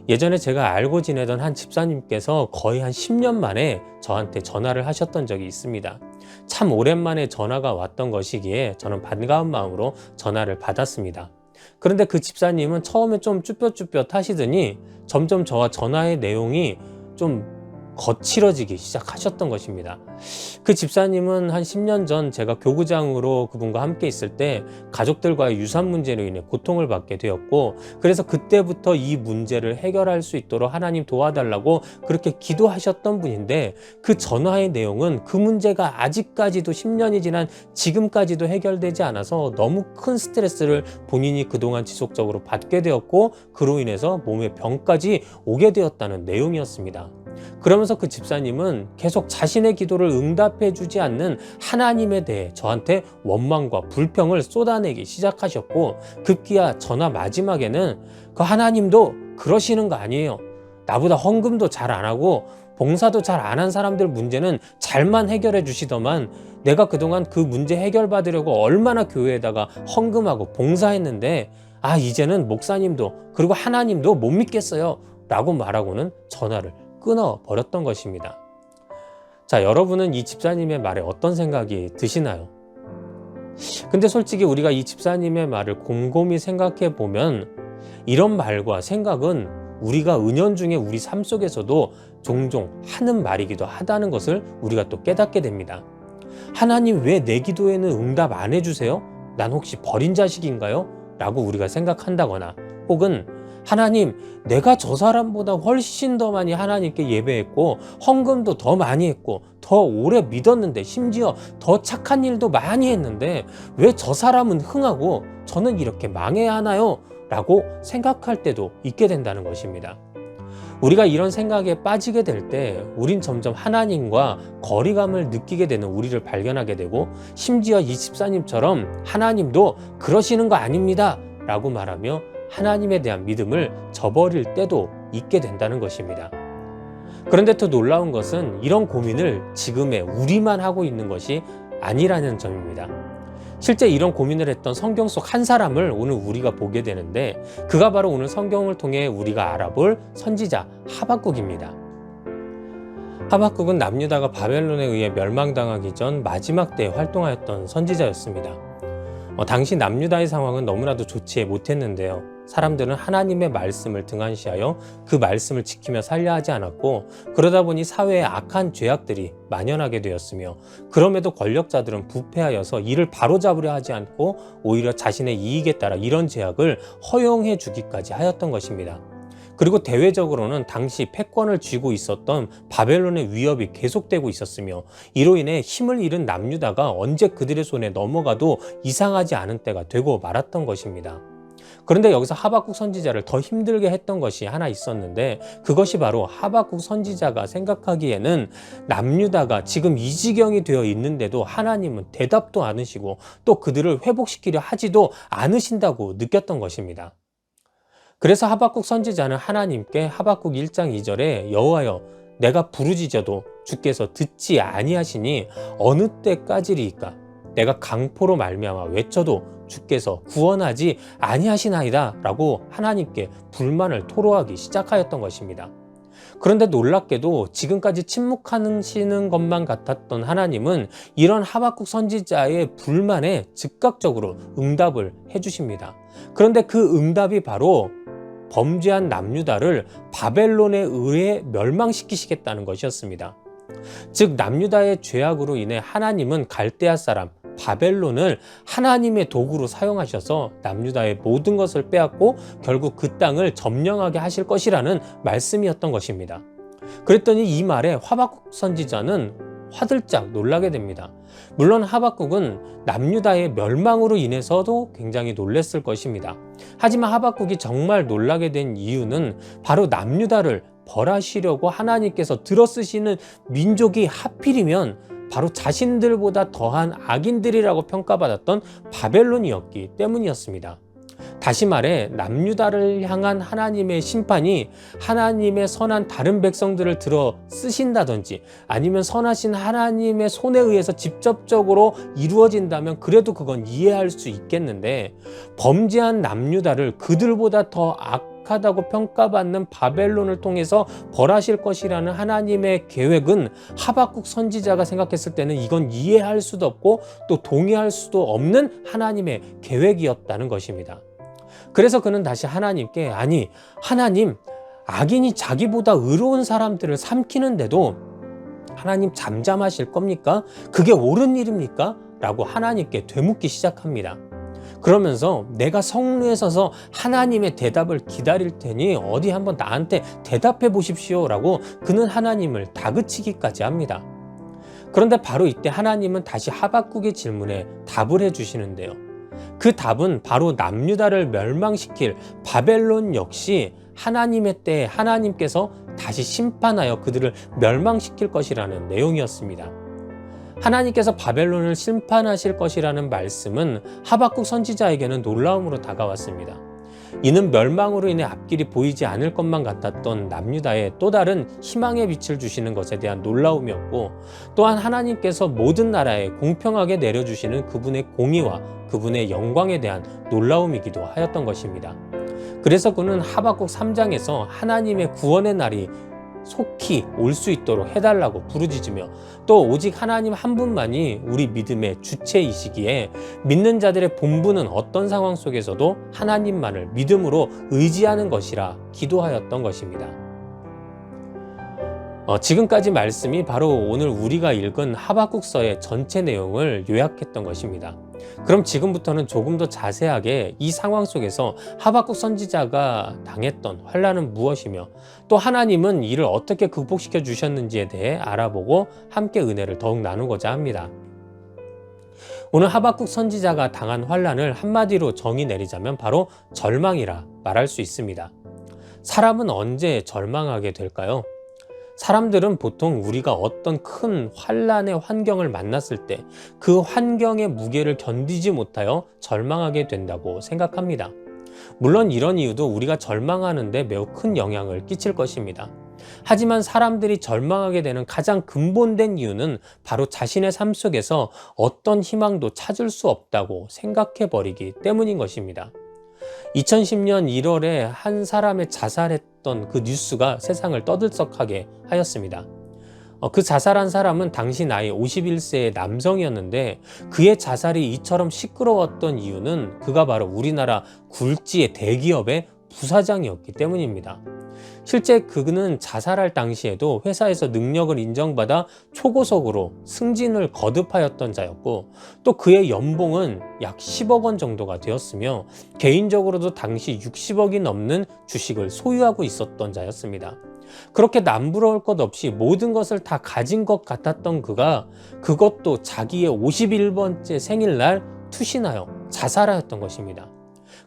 예전에 제가 알고 지내던 한 집사님께서 거의 한 10년 만에 저한테 전화를 하셨던 적이 있습니다. 참 오랜만에 전화가 왔던 것이기에 저는 반가운 마음으로 전화를 받았습니다. 그런데 그 집사님은 처음에 좀 쭈뼛쭈뼛 하시더니 점점 저와 전화의 내용이 좀 거칠어지기 시작하셨던 것입니다. 그 집사님은 한 10년 전 제가 교구장으로 그분과 함께 있을 때 가족들과의 유산 문제로 인해 고통을 받게 되었고, 그래서 그때부터 이 문제를 해결할 수 있도록 하나님 도와달라고 그렇게 기도하셨던 분인데, 그 전화의 내용은 그 문제가 아직까지도 10년이 지난 지금까지도 해결되지 않아서 너무 큰 스트레스를 본인이 그동안 지속적으로 받게 되었고, 그로 인해서 몸에 병까지 오게 되었다는 내용이었습니다. 그러면서 그 집사님은 계속 자신의 기도를 응답해 주지 않는 하나님에 대해 저한테 원망과 불평을 쏟아내기 시작하셨고, 급기야 전화 마지막에는 그 하나님도 그러시는 거 아니에요. 나보다 헌금도 잘 안 하고 봉사도 잘 안 한 사람들 문제는 잘만 해결해 주시더만, 내가 그동안 그 문제 해결받으려고 얼마나 교회에다가 헌금하고 봉사했는데 이제는 목사님도 그리고 하나님도 못 믿겠어요 라고 말하고는 전화를 끊어버렸던 것입니다. 자, 여러분은 이 집사님의 말에 어떤 생각이 드시나요? 근데 솔직히 우리가 이 집사님의 말을 곰곰이 생각해 보면 이런 말과 생각은 우리가 은연중에 우리 삶 속에서도 종종 하는 말이기도 하다는 것을 우리가 또 깨닫게 됩니다. 하나님, 왜 내 기도에는 응답 안 해주세요? 난 혹시 버린 자식인가요? 라고 우리가 생각한다거나, 혹은 하나님, 내가 저 사람보다 훨씬 더 많이 하나님께 예배했고 헌금도 더 많이 했고 더 오래 믿었는데, 심지어 더 착한 일도 많이 했는데 왜 저 사람은 흥하고 저는 이렇게 망해야 하나요? 라고 생각할 때도 있게 된다는 것입니다. 우리가 이런 생각에 빠지게 될 때 우린 점점 하나님과 거리감을 느끼게 되는 우리를 발견하게 되고, 심지어 이 집사님처럼 하나님도 그러시는 거 아닙니다 라고 말하며 하나님에 대한 믿음을 저버릴 때도 있게 된다는 것입니다. 그런데 더 놀라운 것은 이런 고민을 지금의 우리만 하고 있는 것이 아니라는 점입니다. 실제 이런 고민을 했던 성경 속 한 사람을 오늘 우리가 보게 되는데, 그가 바로 오늘 성경을 통해 우리가 알아볼 선지자 하박국입니다. 하박국은 남유다가 바벨론에 의해 멸망당하기 전 마지막 때에 활동하였던 선지자였습니다. 당시 남유다의 상황은 너무나도 좋지 못했는데요. 사람들은 하나님의 말씀을 등한시하여 그 말씀을 지키며 살려 하지 않았고, 그러다 보니 사회에 악한 죄악들이 만연하게 되었으며, 그럼에도 권력자들은 부패하여서 이를 바로잡으려 하지 않고 오히려 자신의 이익에 따라 이런 죄악을 허용해 주기까지 하였던 것입니다. 그리고 대외적으로는 당시 패권을 쥐고 있었던 바벨론의 위협이 계속되고 있었으며, 이로 인해 힘을 잃은 남유다가 언제 그들의 손에 넘어가도 이상하지 않은 때가 되고 말았던 것입니다. 그런데 여기서 하박국 선지자를 더 힘들게 했던 것이 하나 있었는데, 그것이 바로 하박국 선지자가 생각하기에는 남유다가 지금 이 지경이 되어 있는데도 하나님은 대답도 않으시고 또 그들을 회복시키려 하지도 않으신다고 느꼈던 것입니다. 그래서 하박국 선지자는 하나님께 하박국 1장 2절에 여호와여, 내가 부르짖어도 주께서 듣지 아니하시니 어느 때까지리이까? 내가 강포로 말미암아 외쳐도 주께서 구원하지 아니하시나이다 라고 하나님께 불만을 토로하기 시작하였던 것입니다. 그런데 놀랍게도 지금까지 침묵하시는 것만 같았던 하나님은 이런 하박국 선지자의 불만에 즉각적으로 응답을 해주십니다. 그런데 그 응답이 바로 범죄한 남유다를 바벨론에 의해 멸망시키시겠다는 것이었습니다. 즉, 남유다의 죄악으로 인해 하나님은 갈대아 사람 바벨론을 하나님의 도구로 사용하셔서 남유다의 모든 것을 빼앗고 결국 그 땅을 점령하게 하실 것이라는 말씀이었던 것입니다. 그랬더니 이 말에 하박국 선지자는 화들짝 놀라게 됩니다. 물론 하박국은 남유다의 멸망으로 인해서도 굉장히 놀랐을 것입니다. 하지만 하박국이 정말 놀라게 된 이유는 바로 남유다를 벌하시려고 하나님께서 들어쓰시는 민족이 하필이면 바로 자신들보다 더한 악인들이라고 평가받았던 바벨론이었기 때문이었습니다. 다시 말해 남유다를 향한 하나님의 심판이 하나님의 선한 다른 백성들을 들어 쓰신다든지 아니면 선하신 하나님의 손에 의해서 직접적으로 이루어진다면 그래도 그건 이해할 수 있겠는데, 범죄한 남유다를 그들보다 더 악하다고 평가받는 바벨론을 통해서 벌하실 것이라는 하나님의 계획은 하박국 선지자가 생각했을 때는 이건 이해할 수도 없고 또 동의할 수도 없는 하나님의 계획이었다는 것입니다. 그래서 그는 다시 하나님께, 아니 하나님, 악인이 자기보다 의로운 사람들을 삼키는데도 하나님 잠잠하실 겁니까? 그게 옳은 일입니까? 라고 하나님께 되묻기 시작합니다. 그러면서 내가 성루에 서서 하나님의 대답을 기다릴 테니 어디 한번 나한테 대답해 보십시오 라고 그는 하나님을 다그치기까지 합니다. 그런데 바로 이때 하나님은 다시 하박국의 질문에 답을 해주시는데요. 그 답은 바로 남유다를 멸망시킬 바벨론 역시 하나님의 때에 하나님께서 다시 심판하여 그들을 멸망시킬 것이라는 내용이었습니다. 하나님께서 바벨론을 심판하실 것이라는 말씀은 하박국 선지자에게는 놀라움으로 다가왔습니다. 이는 멸망으로 인해 앞길이 보이지 않을 것만 같았던 남유다에 또 다른 희망의 빛을 주시는 것에 대한 놀라움이었고, 또한 하나님께서 모든 나라에 공평하게 내려주시는 그분의 공의와 그분의 영광에 대한 놀라움이기도 하였던 것입니다. 그래서 그는 하박국 3장에서 하나님의 구원의 날이 속히 올 수 있도록 해달라고 부르짖으며, 또 오직 하나님 한 분만이 우리 믿음의 주체이시기에 믿는 자들의 본분은 어떤 상황 속에서도 하나님만을 믿음으로 의지하는 것이라 기도하였던 것입니다. 지금까지 말씀이 바로 오늘 우리가 읽은 하박국서의 전체 내용을 요약했던 것입니다. 그럼 지금부터는 조금 더 자세하게 이 상황 속에서 하박국 선지자가 당했던 환난은 무엇이며 또 하나님은 이를 어떻게 극복시켜 주셨는지에 대해 알아보고 함께 은혜를 더욱 나누고자 합니다. 오늘 하박국 선지자가 당한 환난을 한마디로 정의 내리자면 바로 절망이라 말할 수 있습니다. 사람은 언제 절망하게 될까요? 사람들은 보통 우리가 어떤 큰 환난의 환경을 만났을 때 그 환경의 무게를 견디지 못하여 절망하게 된다고 생각합니다. 물론 이런 이유도 우리가 절망하는데 매우 큰 영향을 끼칠 것입니다. 하지만 사람들이 절망하게 되는 가장 근본된 이유는 바로 자신의 삶 속에서 어떤 희망도 찾을 수 없다고 생각해 버리기 때문인 것입니다. 2010년 1월에 한 사람의 자살했던 그 뉴스가 세상을 떠들썩하게 하였습니다. 그 자살한 사람은 당시 나이 51세의 남성이었는데 그의 자살이 이처럼 시끄러웠던 이유는 그가 바로 우리나라 굴지의 대기업의 부사장이었기 때문입니다. 실제 그는 자살할 당시에도 회사에서 능력을 인정받아 초고속으로 승진을 거듭하였던 자였고, 또 그의 연봉은 약 10억 원 정도가 되었으며 개인적으로도 당시 60억이 넘는 주식을 소유하고 있었던 자였습니다. 그렇게 남부러울 것 없이 모든 것을 다 가진 것 같았던 그가 그것도 자기의 51번째 생일날 투신하여 자살하였던 것입니다.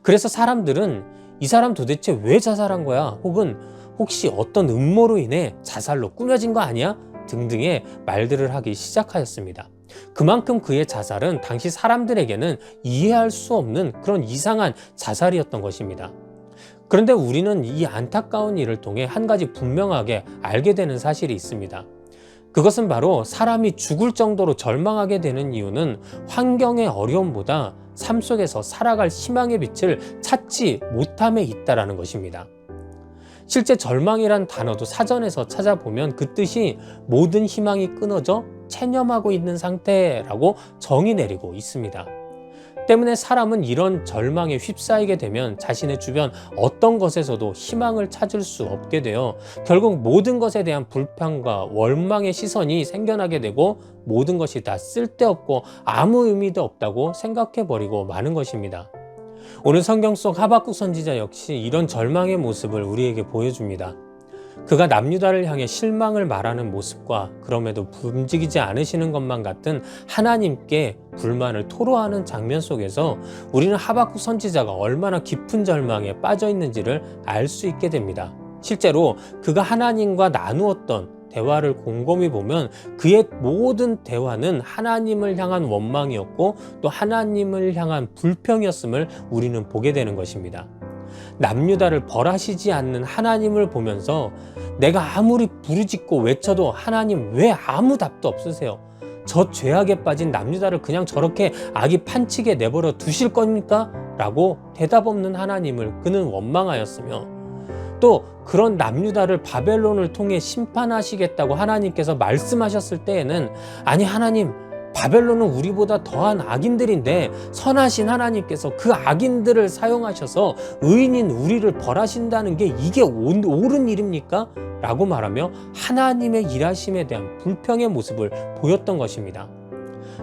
그래서 사람들은 이 사람 도대체 왜 자살한 거야? 혹은 혹시 어떤 음모로 인해 자살로 꾸며진 거 아니야? 등등의 말들을 하기 시작하였습니다. 그만큼 그의 자살은 당시 사람들에게는 이해할 수 없는 그런 이상한 자살이었던 것입니다. 그런데 우리는 이 안타까운 일을 통해 한 가지 분명하게 알게 되는 사실이 있습니다. 그것은 바로 사람이 죽을 정도로 절망하게 되는 이유는 환경의 어려움보다 삶 속에서 살아갈 희망의 빛을 찾지 못함에 있다라는 것입니다. 실제 절망이란 단어도 사전에서 찾아보면 그 뜻이 모든 희망이 끊어져 체념하고 있는 상태라고 정의 내리고 있습니다. 때문에 사람은 이런 절망에 휩싸이게 되면 자신의 주변 어떤 것에서도 희망을 찾을 수 없게 되어 결국 모든 것에 대한 불평과 원망의 시선이 생겨나게 되고 모든 것이 다 쓸데없고 아무 의미도 없다고 생각해버리고 마는 것입니다. 오늘 성경 속 하박국 선지자 역시 이런 절망의 모습을 우리에게 보여줍니다. 그가 남유다를 향해 실망을 말하는 모습과 그럼에도 움직이지 않으시는 것만 같은 하나님께 불만을 토로하는 장면 속에서 우리는 하박국 선지자가 얼마나 깊은 절망에 빠져 있는지를 알 수 있게 됩니다. 실제로 그가 하나님과 나누었던 대화를 곰곰이 보면 그의 모든 대화는 하나님을 향한 원망이었고 또 하나님을 향한 불평이었음을 우리는 보게 되는 것입니다. 남유다를 벌하시지 않는 하나님을 보면서 내가 아무리 부르짖고 외쳐도 하나님 왜 아무 답도 없으세요? 저 죄악에 빠진 남유다를 그냥 저렇게 악이 판치게 내버려 두실 겁니까? 라고 대답 없는 하나님을 그는 원망하였으며 또 그런 남유다를 바벨론을 통해 심판하시겠다고 하나님께서 말씀하셨을 때에는 아니 하나님, 바벨론은 우리보다 더한 악인들인데 선하신 하나님께서 그 악인들을 사용하셔서 의인인 우리를 벌하신다는 게 이게 옳은 일입니까? 라고 말하며 하나님의 일하심에 대한 불평의 모습을 보였던 것입니다.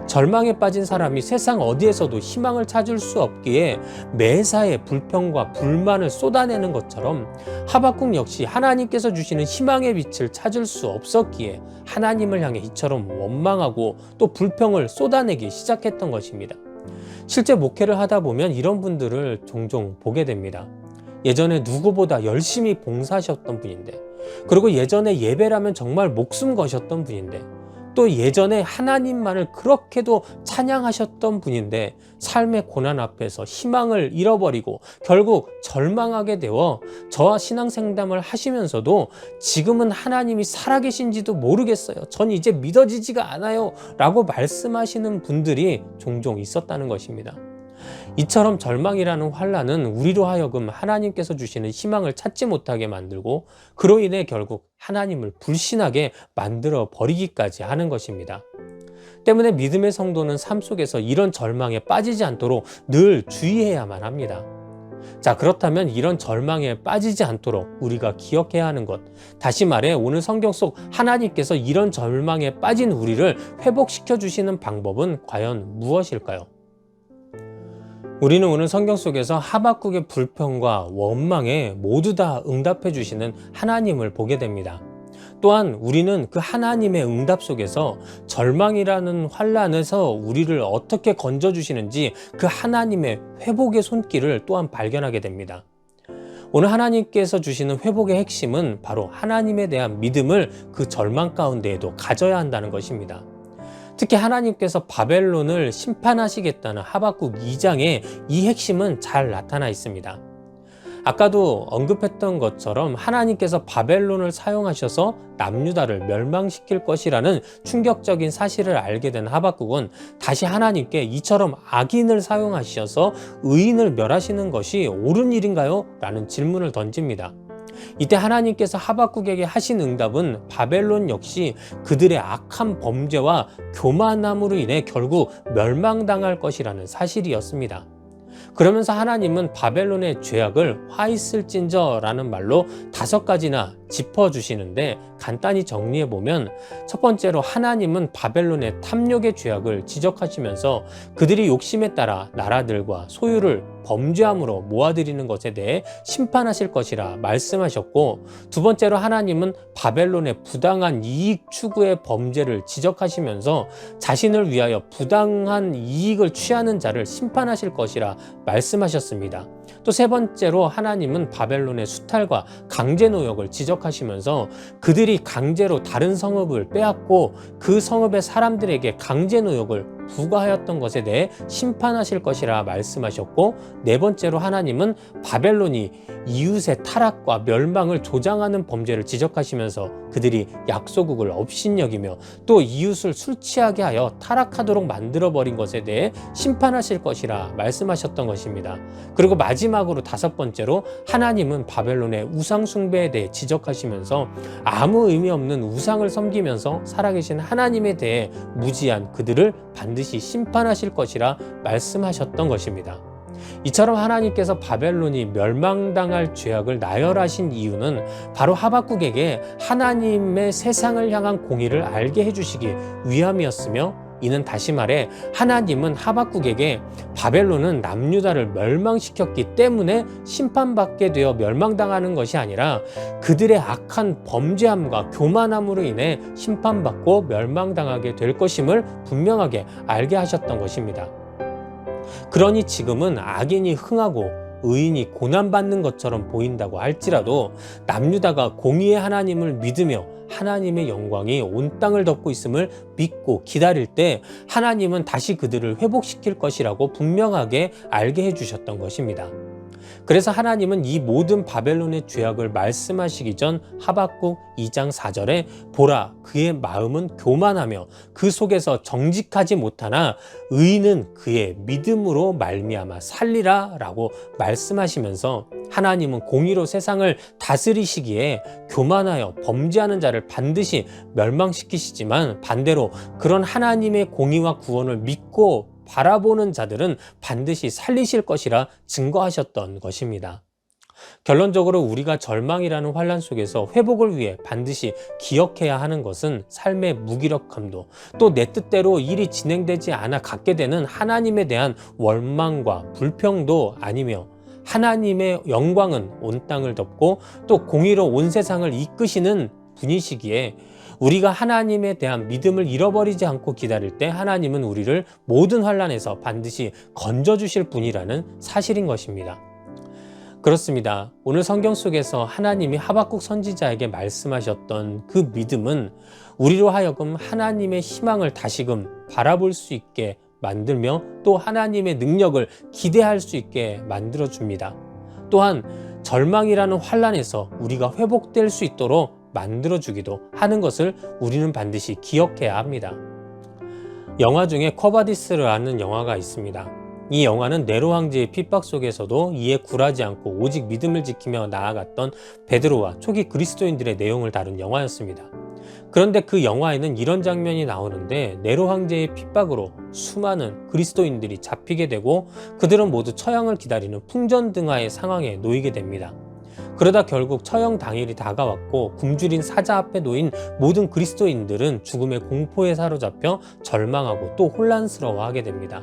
절망에 빠진 사람이 세상 어디에서도 희망을 찾을 수 없기에 매사에 불평과 불만을 쏟아내는 것처럼 하박국 역시 하나님께서 주시는 희망의 빛을 찾을 수 없었기에 하나님을 향해 이처럼 원망하고 또 불평을 쏟아내기 시작했던 것입니다. 실제 목회를 하다 보면 이런 분들을 종종 보게 됩니다. 예전에 누구보다 열심히 봉사하셨던 분인데, 그리고 예전에 예배라면 정말 목숨 거셨던 분인데, 또 예전에 하나님만을 그렇게도 찬양하셨던 분인데 삶의 고난 앞에서 희망을 잃어버리고 결국 절망하게 되어 저와 신앙상담을 하시면서도 지금은 하나님이 살아계신지도 모르겠어요. 전 이제 믿어지지가 않아요. 라고 말씀하시는 분들이 종종 있었다는 것입니다. 이처럼 절망이라는 환난은 우리로 하여금 하나님께서 주시는 희망을 찾지 못하게 만들고 그로 인해 결국 하나님을 불신하게 만들어 버리기까지 하는 것입니다. 때문에 믿음의 성도는 삶 속에서 이런 절망에 빠지지 않도록 늘 주의해야만 합니다. 자, 그렇다면 이런 절망에 빠지지 않도록 우리가 기억해야 하는 것, 다시 말해 오늘 성경 속 하나님께서 이런 절망에 빠진 우리를 회복시켜 주시는 방법은 과연 무엇일까요? 우리는 오늘 성경 속에서 하박국의 불평과 원망에 모두 다 응답해 주시는 하나님을 보게 됩니다. 또한 우리는 그 하나님의 응답 속에서 절망이라는 환난에서 우리를 어떻게 건져 주시는지 그 하나님의 회복의 손길을 또한 발견하게 됩니다. 오늘 하나님께서 주시는 회복의 핵심은 바로 하나님에 대한 믿음을 그 절망 가운데에도 가져야 한다는 것입니다. 특히 하나님께서 바벨론을 심판하시겠다는 하박국 2장에 이 핵심은 잘 나타나 있습니다. 아까도 언급했던 것처럼 하나님께서 바벨론을 사용하셔서 남유다를 멸망시킬 것이라는 충격적인 사실을 알게 된 하박국은 다시 하나님께 이처럼 악인을 사용하셔서 의인을 멸하시는 것이 옳은 일인가요? 라는 질문을 던집니다. 이때 하나님께서 하박국에게 하신 응답은 바벨론 역시 그들의 악한 범죄와 교만함으로 인해 결국 멸망당할 것이라는 사실이었습니다. 그러면서 하나님은 바벨론의 죄악을 화 있을진저라는 말로 5가지나 짚어주시는데 간단히 정리해보면 첫 번째로 하나님은 바벨론의 탐욕의 죄악을 지적하시면서 그들이 욕심에 따라 나라들과 소유를 범죄함으로 모아들이는 것에 대해 심판하실 것이라 말씀하셨고, 두 번째로 하나님은 바벨론의 부당한 이익 추구의 범죄를 지적하시면서 자신을 위하여 부당한 이익을 취하는 자를 심판하실 것이라 말씀하셨습니다. 또 세 번째로 하나님은 바벨론의 수탈과 강제 노역을 지적하시면서 그들이 강제로 다른 성읍을 빼앗고 그 성읍의 사람들에게 강제 노역을 부과하였던 것에 대해 심판하실 것이라 말씀하셨고, 네 번째로 하나님은 바벨론이 이웃의 타락과 멸망을 조장하는 범죄를 지적하시면서 그들이 약소국을 업신여기며 또 이웃을 술 취하게 하여 타락하도록 만들어버린 것에 대해 심판하실 것이라 말씀하셨던 것입니다. 그리고 마지막으로 5번째로 하나님은 바벨론의 우상 숭배에 대해 지적하시면서 아무 의미 없는 우상을 섬기면서 살아계신 하나님에 대해 무지한 그들을 반드시 심판하실 것이라 말씀하셨던 것입니다. 이처럼 하나님께서 바벨론이 멸망당할 죄악을 나열하신 이유는 바로 하박국에게 하나님의 세상을 향한 공의를 알게 해주시기 위함이었으며, 이는 다시 말해 하나님은 하박국에게 바벨론은 남유다를 멸망시켰기 때문에 심판받게 되어 멸망당하는 것이 아니라 그들의 악한 범죄함과 교만함으로 인해 심판받고 멸망당하게 될 것임을 분명하게 알게 하셨던 것입니다. 그러니 지금은 악인이 흥하고 의인이 고난받는 것처럼 보인다고 할지라도 남유다가 공의의 하나님을 믿으며 하나님의 영광이 온 땅을 덮고 있음을 믿고 기다릴 때 하나님은 다시 그들을 회복시킬 것이라고 분명하게 알게 해주셨던 것입니다. 그래서 하나님은 이 모든 바벨론의 죄악을 말씀하시기 전 하박국 2장 4절에 보라 그의 마음은 교만하며 그 속에서 정직하지 못하나 의인은 그의 믿음으로 말미암아 살리라 라고 말씀하시면서 하나님은 공의로 세상을 다스리시기에 교만하여 범죄하는 자를 반드시 멸망시키시지만 반대로 그런 하나님의 공의와 구원을 믿고 바라보는 자들은 반드시 살리실 것이라 증거하셨던 것입니다. 결론적으로 우리가 절망이라는 환란 속에서 회복을 위해 반드시 기억해야 하는 것은 삶의 무기력함도 또 내 뜻대로 일이 진행되지 않아 갖게 되는 하나님에 대한 원망과 불평도 아니며 하나님의 영광은 온 땅을 덮고 또 공의로 온 세상을 이끄시는 분이시기에 우리가 하나님에 대한 믿음을 잃어버리지 않고 기다릴 때 하나님은 우리를 모든 환난에서 반드시 건져주실 분이라는 사실인 것입니다. 그렇습니다. 오늘 성경 속에서 하나님이 하박국 선지자에게 말씀하셨던 그 믿음은 우리로 하여금 하나님의 희망을 다시금 바라볼 수 있게 만들며 또 하나님의 능력을 기대할 수 있게 만들어줍니다. 또한 절망이라는 환난에서 우리가 회복될 수 있도록 만들어주기도 하는 것을 우리는 반드시 기억해야 합니다. 영화 중에 쿼바디스라는 영화가 있습니다. 이 영화는 네로 황제의 핍박 속에서도 이에 굴하지 않고 오직 믿음을 지키며 나아갔던 베드로와 초기 그리스도인들의 내용을 다룬 영화였습니다. 그런데 그 영화에는 이런 장면이 나오는데 네로 황제의 핍박으로 수많은 그리스도인들이 잡히게 되고 그들은 모두 처형을 기다리는 풍전등화의 상황에 놓이게 됩니다. 그러다 결국 처형 당일이 다가왔고 굶주린 사자 앞에 놓인 모든 그리스도인들은 죽음의 공포에 사로잡혀 절망하고 또 혼란스러워하게 됩니다.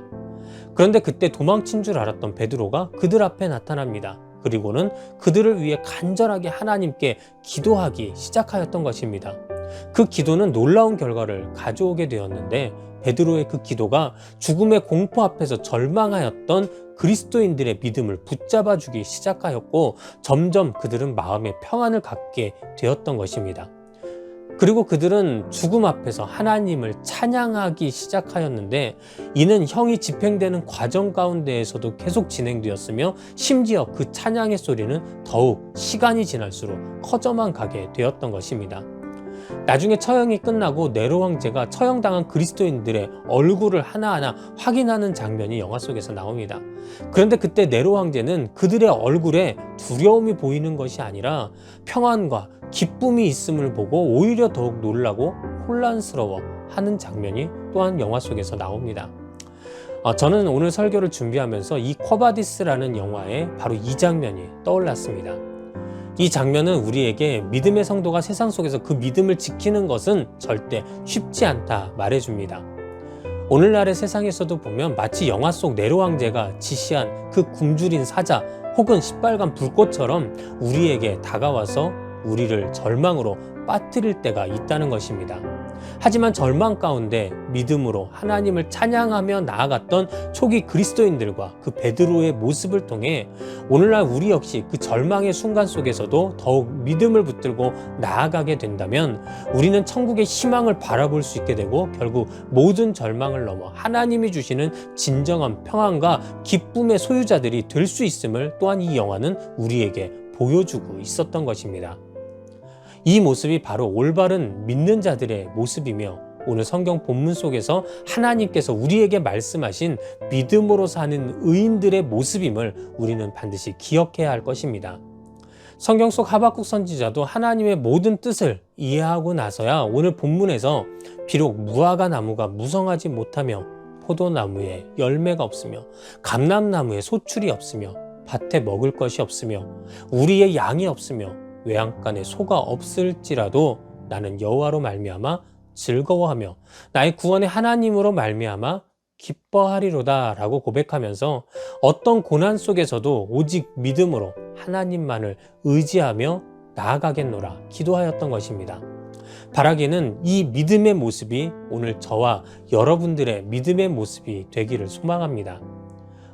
그런데 그때 도망친 줄 알았던 베드로가 그들 앞에 나타납니다. 그리고는 그들을 위해 간절하게 하나님께 기도하기 시작하였던 것입니다. 그 기도는 놀라운 결과를 가져오게 되었는데 베드로의 그 기도가 죽음의 공포 앞에서 절망하였던 그리스도인들의 믿음을 붙잡아 주기 시작하였고 점점 그들은 마음의 평안을 갖게 되었던 것입니다. 그리고 그들은 죽음 앞에서 하나님을 찬양하기 시작하였는데 이는 형이 집행되는 과정 가운데에서도 계속 진행되었으며 심지어 그 찬양의 소리는 더욱 시간이 지날수록 커져만 가게 되었던 것입니다. 나중에 처형이 끝나고 네로 황제가 처형당한 그리스도인들의 얼굴을 하나하나 확인하는 장면이 영화 속에서 나옵니다. 그런데 그때 네로 황제는 그들의 얼굴에 두려움이 보이는 것이 아니라 평안과 기쁨이 있음을 보고 오히려 더욱 놀라고 혼란스러워 하는 장면이 또한 영화 속에서 나옵니다. 저는 오늘 설교를 준비하면서 이 쿼바디스라는 영화에 바로 이 장면이 떠올랐습니다. 이 장면은 우리에게 믿음의 성도가 세상 속에서 그 믿음을 지키는 것은 절대 쉽지 않다 말해줍니다. 오늘날의 세상에서도 보면 마치 영화 속 네로 황제가 지시한 그 굶주린 사자 혹은 시빨간 불꽃처럼 우리에게 다가와서 우리를 절망으로 빠뜨릴 때가 있다는 것입니다. 하지만 절망 가운데 믿음으로 하나님을 찬양하며 나아갔던 초기 그리스도인들과 그 베드로의 모습을 통해 오늘날 우리 역시 그 절망의 순간 속에서도 더욱 믿음을 붙들고 나아가게 된다면 우리는 천국의 희망을 바라볼 수 있게 되고 결국 모든 절망을 넘어 하나님이 주시는 진정한 평안과 기쁨의 소유자들이 될 수 있음을 또한 이 영화는 우리에게 보여주고 있었던 것입니다. 이 모습이 바로 올바른 믿는 자들의 모습이며 오늘 성경 본문 속에서 하나님께서 우리에게 말씀하신 믿음으로 사는 의인들의 모습임을 우리는 반드시 기억해야 할 것입니다. 성경 속 하박국 선지자도 하나님의 모든 뜻을 이해하고 나서야 오늘 본문에서 비록 무화과 나무가 무성하지 못하며 포도나무에 열매가 없으며 감람나무에 소출이 없으며 밭에 먹을 것이 없으며 우리의 양이 없으며 외양간에 소가 없을지라도 나는 여호와로 말미암아 즐거워하며 나의 구원의 하나님으로 말미암아 기뻐하리로다 라고 고백하면서 어떤 고난 속에서도 오직 믿음으로 하나님만을 의지하며 나아가겠노라 기도하였던 것입니다. 바라기는 이 믿음의 모습이 오늘 저와 여러분들의 믿음의 모습이 되기를 소망합니다.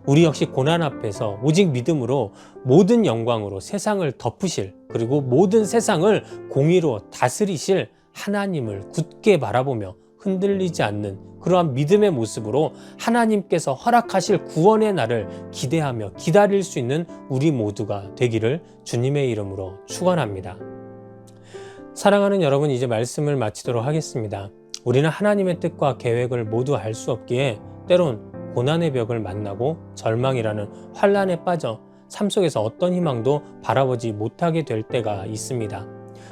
우리 역시 고난 앞에서 오직 믿음으로 모든 영광으로 세상을 덮으실 그리고 모든 세상을 공의로 다스리실 하나님을 굳게 바라보며 흔들리지 않는 그러한 믿음의 모습으로 하나님께서 허락하실 구원의 날을 기대하며 기다릴 수 있는 우리 모두가 되기를 주님의 이름으로 축원합니다. 사랑하는 여러분, 이제 말씀을 마치도록 하겠습니다. 우리는 하나님의 뜻과 계획을 모두 알 수 없기에 때론 고난의 벽을 만나고 절망이라는 환란에 빠져 삶 속에서 어떤 희망도 바라보지 못하게 될 때가 있습니다.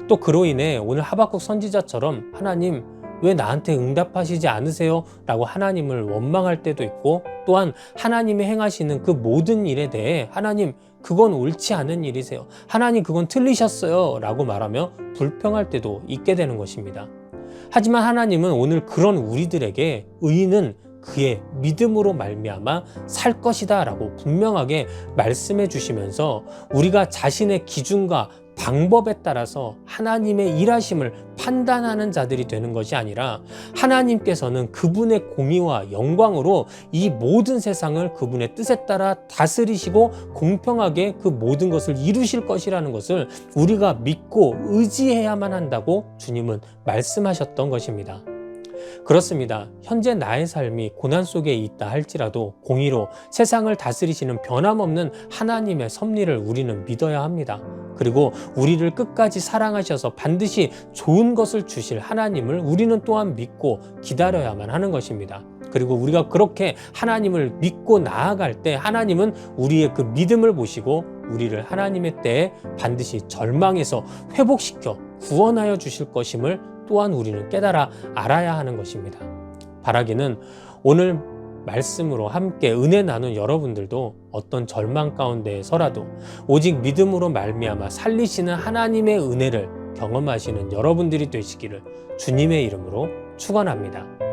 또 그로 인해 오늘 하박국 선지자처럼 하나님 왜 나한테 응답하시지 않으세요? 라고 하나님을 원망할 때도 있고, 또한 하나님이 행하시는 그 모든 일에 대해 하나님 그건 옳지 않은 일이세요, 하나님 그건 틀리셨어요 라고 말하며 불평할 때도 있게 되는 것입니다. 하지만 하나님은 오늘 그런 우리들에게 의인은 그의 믿음으로 말미암아 살 것이다 라고 분명하게 말씀해 주시면서 우리가 자신의 기준과 방법에 따라서 하나님의 일하심을 판단하는 자들이 되는 것이 아니라 하나님께서는 그분의 공의와 영광으로 이 모든 세상을 그분의 뜻에 따라 다스리시고 공평하게 그 모든 것을 이루실 것이라는 것을 우리가 믿고 의지해야만 한다고 주님은 말씀하셨던 것입니다. 그렇습니다. 현재 나의 삶이 고난 속에 있다 할지라도 공의로 세상을 다스리시는 변함없는 하나님의 섭리를 우리는 믿어야 합니다. 그리고 우리를 끝까지 사랑하셔서 반드시 좋은 것을 주실 하나님을 우리는 또한 믿고 기다려야만 하는 것입니다. 그리고 우리가 그렇게 하나님을 믿고 나아갈 때 하나님은 우리의 그 믿음을 보시고 우리를 하나님의 때에 반드시 절망에서 회복시켜 구원하여 주실 것임을 또한 우리는 깨달아 알아야 하는 것입니다. 바라기는 오늘 말씀으로 함께 은혜 나눈 여러분들도 어떤 절망 가운데에서라도 오직 믿음으로 말미암아 살리시는 하나님의 은혜를 경험하시는 여러분들이 되시기를 주님의 이름으로 축원합니다.